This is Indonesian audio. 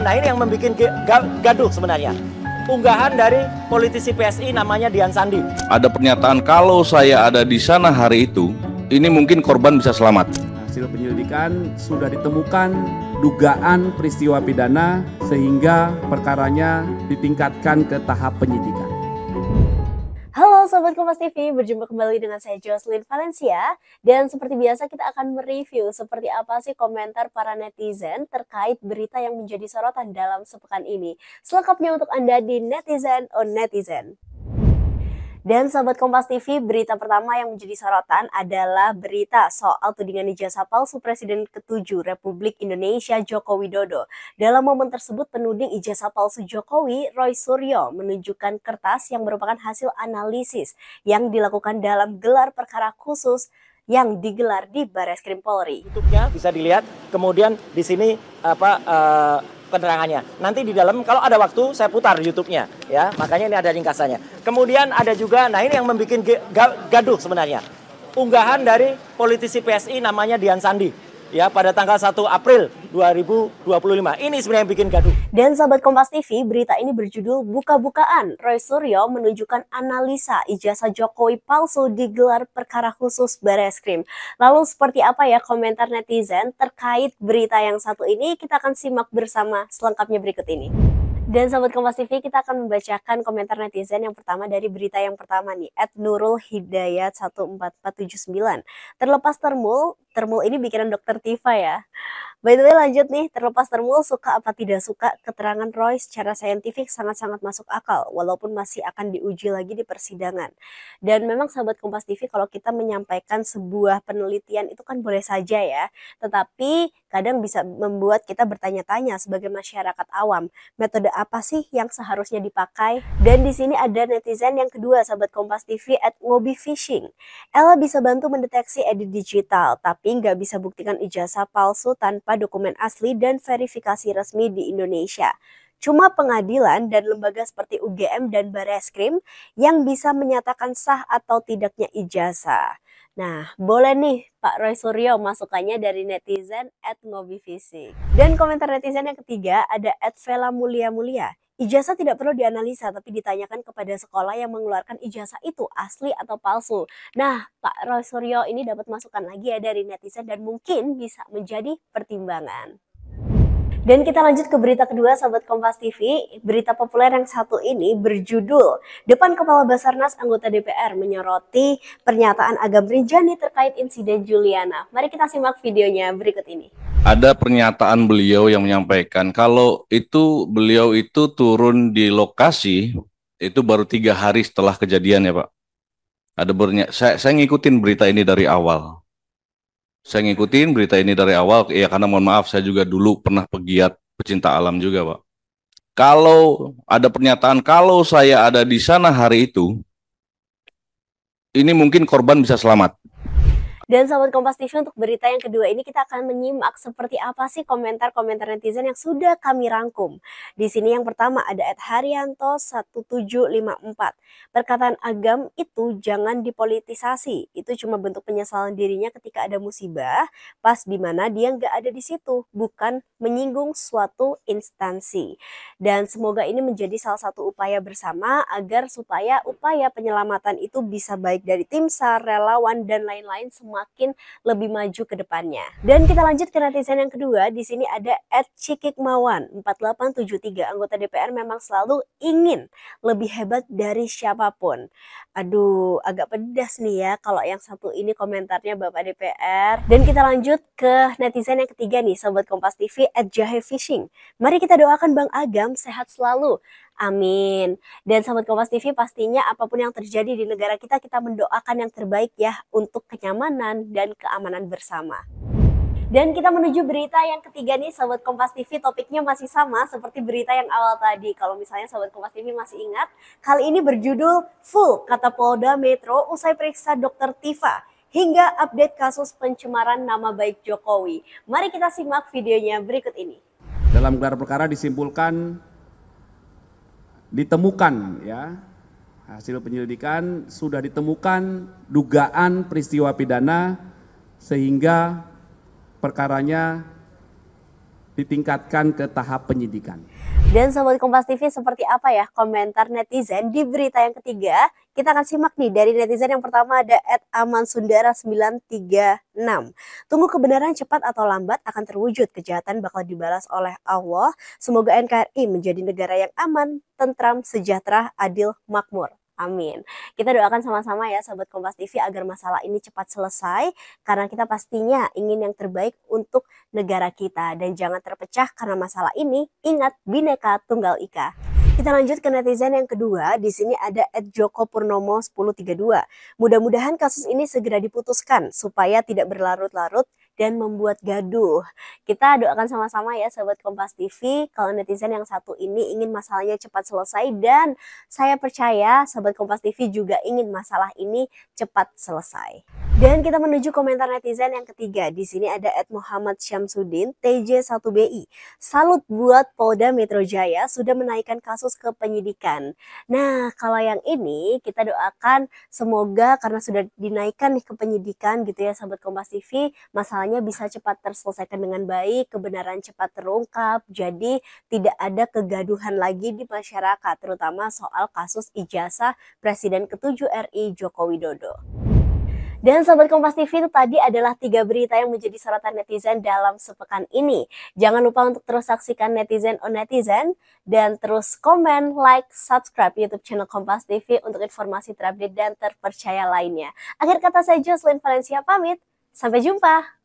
Nah, ini yang membuat gaduh sebenarnya. Unggahan dari politisi PSI namanya Dian Sandi. Ada pernyataan kalau saya ada di sana hari itu, ini mungkin korban bisa selamat. Hasil penyelidikan sudah ditemukan dugaan peristiwa pidana sehingga perkaranya ditingkatkan ke tahap penyidikan. Halo Sobat Kompas TV, berjumpa kembali dengan saya Jocelyn Valencia. Dan seperti biasa kita akan mereview seperti apa sih komentar para netizen terkait berita yang menjadi sorotan dalam sepekan ini. Selengkapnya untuk Anda di Netizen on Netizen. Dan Sobat Kompas TV, berita pertama yang menjadi sorotan adalah berita soal tudingan ijazah palsu Presiden ke-7 Republik Indonesia Joko Widodo. Dalam momen tersebut, penuding ijazah palsu Jokowi, Roy Suryo, menunjukkan kertas yang merupakan hasil analisis yang dilakukan dalam gelar perkara khusus yang digelar di Barreskrim Polri. YouTube-nya bisa dilihat, kemudian di sini penerangannya. Nanti di dalam kalau ada waktu saya putar YouTube-nya ya. Makanya ini ada ringkasannya. Kemudian ada juga, nah ini yang membuat gaduh sebenarnya. Unggahan dari politisi PSI namanya Dian Sandi ya pada tanggal 1 April 2025. Ini sebenarnya yang bikin gaduh. Dan Sobat Kompas TV, berita ini berjudul Buka-bukaan. Roy Suryo menunjukkan analisa ijazah Jokowi palsu di gelar perkara khusus Barreskrim. Lalu seperti apa ya komentar netizen terkait berita yang satu ini? Kita akan simak bersama selengkapnya berikut ini. Dan Sobat Kompas TV, kita akan membacakan komentar netizen yang pertama dari berita yang pertama nih, @nurulhidayat14479. Terlepas termul ini bikinan Dokter Tifa ya. By the way lanjut nih, terlepas termul suka apa tidak suka, keterangan Roy secara saintifik sangat-sangat masuk akal, walaupun masih akan diuji lagi di persidangan. Dan memang Sobat Kompas TV, kalau kita menyampaikan sebuah penelitian itu kan boleh saja ya, tetapi kadang bisa membuat kita bertanya-tanya sebagai masyarakat awam, metode apa sih yang seharusnya dipakai? Dan di sini ada netizen yang kedua, Sobat Kompas TV, @ngobifishing. Ella bisa bantu mendeteksi edit digital, tapi nggak bisa buktikan ijazah palsu tanpa dokumen asli dan verifikasi resmi di Indonesia. Cuma pengadilan dan lembaga seperti UGM dan Barreskrim yang bisa menyatakan sah atau tidaknya ijazah. Nah, boleh nih Pak Roy Suryo masukannya dari netizen @ngobifishing. Dan komentar netizen yang ketiga ada @vela_mulia_mulia. Ijazah tidak perlu dianalisa tapi ditanyakan kepada sekolah yang mengeluarkan ijazah itu asli atau palsu. Nah, Pak Roy Suryo ini dapat masukan lagi ya dari netizen dan mungkin bisa menjadi pertimbangan. Dan kita lanjut ke berita kedua Sobat Kompas TV. Berita populer yang satu ini berjudul Depan Kepala Basarnas Anggota DPR menyoroti pernyataan Agam Rinjani terkait insiden Juliana. Mari kita simak videonya berikut ini. Ada pernyataan beliau yang menyampaikan kalau beliau itu turun di lokasi itu baru 3 hari setelah kejadian ya Pak. Saya ngikutin berita ini dari awal. Ya karena mohon maaf saya juga dulu pernah pegiat pecinta alam juga Pak. Kalau ada pernyataan kalau saya ada di sana hari itu, ini mungkin korban bisa selamat. Dan Sobat Kompas TV, untuk berita yang kedua ini kita akan menyimak seperti apa sih komentar-komentar netizen yang sudah kami rangkum. Di sini yang pertama ada @haryanto1754. Perkataan Agam itu jangan dipolitisasi. Itu cuma bentuk penyesalan dirinya ketika ada musibah, pas di mana dia nggak ada di situ, bukan menyinggung suatu instansi. Dan semoga ini menjadi salah satu upaya bersama agar supaya upaya penyelamatan itu bisa baik dari tim SAR, relawan dan lain-lain semakin lebih maju ke depannya. Dan kita lanjut ke netizen yang kedua. Di sini ada @cikikmawan4873. Anggota DPR memang selalu ingin lebih hebat dari siapapun. Aduh, agak pedas nih ya kalau yang satu ini komentarnya Bapak DPR. Dan kita lanjut ke netizen yang ketiga nih Sobat Kompas TV @jahefishing. Mari kita doakan Bang Agam sehat selalu. Amin. Dan Sobat Kompas TV, pastinya apapun yang terjadi di negara kita, kita mendoakan yang terbaik ya untuk kenyamanan dan keamanan bersama. Dan kita menuju berita yang ketiga nih Sobat Kompas TV, topiknya masih sama seperti berita yang awal tadi. Kalau misalnya Sobat Kompas TV masih ingat, kali ini berjudul Full kata Polda Metro usai periksa Dokter Tifa hingga update kasus pencemaran nama baik Jokowi. Mari kita simak videonya berikut ini. Dalam gelar perkara disimpulkan ditemukan ya, hasil penyelidikan sudah ditemukan dugaan peristiwa pidana sehingga perkaranya ditingkatkan ke tahap penyidikan. Dan Sobat Kompas TV, seperti apa ya komentar netizen di berita yang ketiga? Kita akan simak nih dari netizen yang pertama, ada @amansundara936. Tunggu kebenaran cepat atau lambat akan terwujud, kejahatan bakal dibalas oleh Allah. Semoga NKRI menjadi negara yang aman, tentram, sejahtera, adil, makmur. Amin. Kita doakan sama-sama ya Sobat Kompas TV agar masalah ini cepat selesai, karena kita pastinya ingin yang terbaik untuk negara kita. Dan jangan terpecah karena masalah ini. Ingat, Bhinneka Tunggal Ika. Kita lanjut ke netizen yang kedua. Di sini ada @jokopurnomo1032. Mudah-mudahan kasus ini segera diputuskan supaya tidak berlarut-larut dan membuat gaduh. Kita doakan sama-sama ya Sobat Kompas TV, kalau netizen yang satu ini ingin masalahnya cepat selesai, dan saya percaya Sobat Kompas TV juga ingin masalah ini cepat selesai. Dan kita menuju komentar netizen yang ketiga. Di sini ada @Muhammad Syamsuddin TJ1BI. Salut buat Polda Metro Jaya sudah menaikkan kasus ke penyidikan. Nah, kalau yang ini kita doakan semoga karena sudah dinaikkan nih ke penyidikan gitu ya Sobat Kompas TV, masalahnya bisa cepat terselesaikan dengan baik, kebenaran cepat terungkap, jadi tidak ada kegaduhan lagi di masyarakat, terutama soal kasus ijazah Presiden ke-7 RI Joko Widodo. Dan Sobat Kompas TV, itu tadi adalah 3 berita yang menjadi sorotan netizen dalam sepekan ini. Jangan lupa untuk terus saksikan Netizen on Netizen, dan terus komen, like, subscribe YouTube channel Kompas TV untuk informasi terupdate dan terpercaya lainnya. Akhir kata saya Jocelyn Valencia pamit, sampai jumpa.